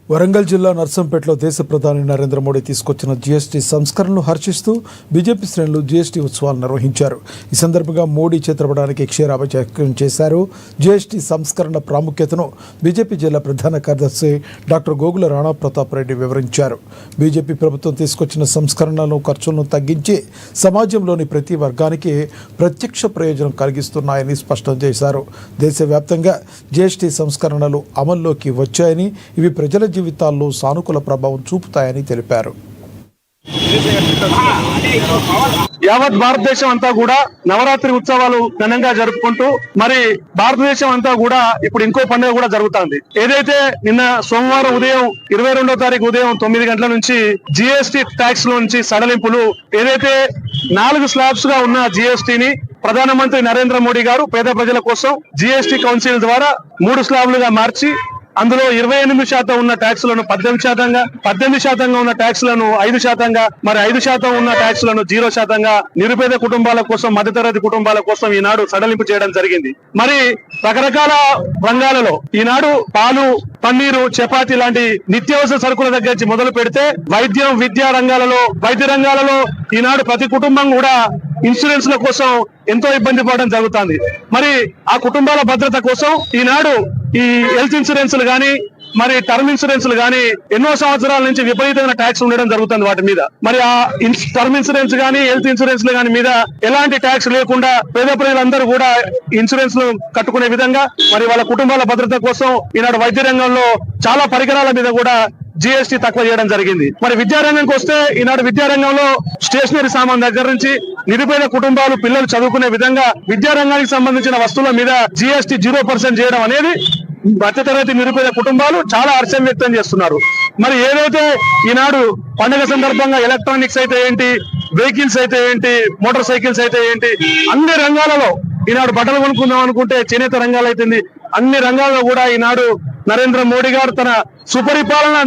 వరంగల్ జిల్లా నర్సంపేటలో దేశ ప్రధాని నరేంద్ర మోడీ తీసుకొచ్చిన జీఎస్టీ సంస్కరణలు హర్షిస్తూ బీజేపీ శ్రేణులు జీఎస్టీ ఉత్సవాలు నిర్వహించారు. ఈ సందర్భంగా మోడీ చిత్రపటానికి క్షీరాభిషేకం చేశారు. జీఎస్టీ సంస్కరణ ప్రాముఖ్యతను బీజేపీ జిల్లా ప్రధాన కార్యదర్శి డాక్టర్ గోగుల రాణా ప్రతాప్ రెడ్డి వివరించారు. బీజేపీ ప్రభుత్వం తీసుకొచ్చిన సంస్కరణలను ఖర్చులను తగ్గించి సమాజంలోని ప్రతి వర్గానికి ప్రత్యక్ష ప్రయోజనం కలిగిస్తున్నాయని స్పష్టం చేశారు. దేశవ్యాప్తంగా జీఎస్టీ సంస్కరణలు అమల్లోకి వచ్చాయని ఇవి ప్రజల జీవితాల్లో సానుకూల ప్రభావం చూపుతాయని తెలిపారు. యావత్ భారతదేశం అంతా కూడా నవరాత్రి ఉత్సవాలు ఘనంగా జరుపుకుంటూ మరి భారతదేశం అంతా కూడా ఇప్పుడు ఇంకో పండుగ కూడా జరుగుతుంది. ఏదైతే నిన్న సోమవారం ఉదయం 22వ తారీఖు ఉదయం 9 గంటల నుంచి జీఎస్టీ ట్యాక్స్ లో నుంచి సడలింపులు ఏదైతే 4 స్లాబ్స్ గా ఉన్న జీఎస్టీని ప్రధానమంత్రి నరేంద్ర మోడీ గారు పేద ప్రజల కోసం జీఎస్టీ కౌన్సిల్ ద్వారా 3 స్లాబ్లుగా మార్చి అందులో 28% ఉన్న ట్యాక్స్లను 18%గా, 18% ఉన్న ట్యాక్స్లను 5%గా, మరి 5% ఉన్న ట్యాక్స్లను 0%గా నిరుపేద కుటుంబాల కోసం, మధ్యతరగతి కుటుంబాల కోసం ఈనాడు సడలింపు చేయడం జరిగింది. మరి రకరకాల రంగాలలో ఈనాడు పాలు, పన్నీరు, చపాతీ లాంటి నిత్యావసర సరుకుల దగ్గర నుంచి మొదలు పెడితే వైద్యం, విద్యా రంగాలలో, వైద్య రంగాలలో ఈనాడు ప్రతి కుటుంబం కూడా ఇన్సూరెన్స్ ల కోసం ఎంతో ఇబ్బంది పడడం జరుగుతుంది. మరి ఆ కుటుంబాల భద్రత కోసం ఈనాడు ఈ హెల్త్ ఇన్సూరెన్స్లు గాని, మరి టర్మ్ ఇన్సూరెన్స్లు గాని ఎన్నో సంవత్సరాల నుంచి విపరీతమైన ట్యాక్స్ ఉండడం జరుగుతుంది వాటి మీద. మరి ఆ టర్మ్ ఇన్సూరెన్స్ గాని, హెల్త్ ఇన్సూరెన్స్ గాని మీద ఎలాంటి ట్యాక్స్ లేకుండా పేద ప్రజలందరూ కూడా ఇన్సూరెన్స్ లు కట్టుకునే విధంగా మరి వాళ్ళ కుటుంబాల భద్రత కోసం ఈనాడు వైద్య రంగంలో చాలా పరికరాల మీద కూడా జీఎస్టీ తక్కువ చేయడం జరిగింది. మరి విద్యారంగంకి వస్తే ఈనాడు విద్యారంగంలో స్టేషనరీ సామాన్ దగ్గర నుంచి నిరుపేద కుటుంబాలు పిల్లలు చదువుకునే విధంగా విద్యారంగానికి సంబంధించిన వస్తువుల మీద జీఎస్టీ 0% చేయడం అనేది మధ్యతరగతి నిరుపేద కుటుంబాలు చాలా హర్షం వ్యక్తం చేస్తున్నారు. మరి ఏదైతే ఈనాడు పండుగ సందర్భంగా ఎలక్ట్రానిక్స్ అయితే ఏంటి, వెహికల్స్ అయితే ఏంటి, మోటార్ సైకిల్స్ అయితే ఏంటి, అన్ని రంగాలలో ఈనాడు బట్టలు కొనుక్కుందాం అనుకుంటే చేనేత రంగాలు అయితుంది, అన్ని రంగాల్లో కూడా ఈనాడు నరేంద్ర మోడీ గారు తన సుపరిపాలన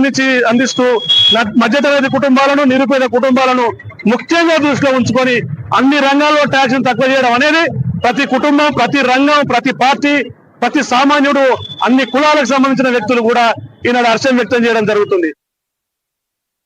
అందిస్తూ మధ్యతరగతి కుటుంబాలను, నిరుపేద కుటుంబాలను ముఖ్యంగా దృష్టిలో ఉంచుకొని అన్ని రంగాల్లో ట్యాక్స్ తక్కువ చేయడం అనేది ప్రతి కుటుంబం, ప్రతి రంగం, ప్రతి పార్టీ, ప్రతి సామాన్యుడు, అన్ని కులాలకు సంబంధించిన వ్యక్తులు కూడా ఈనాడు హర్షం వ్యక్తం చేయడం జరుగుతుంది.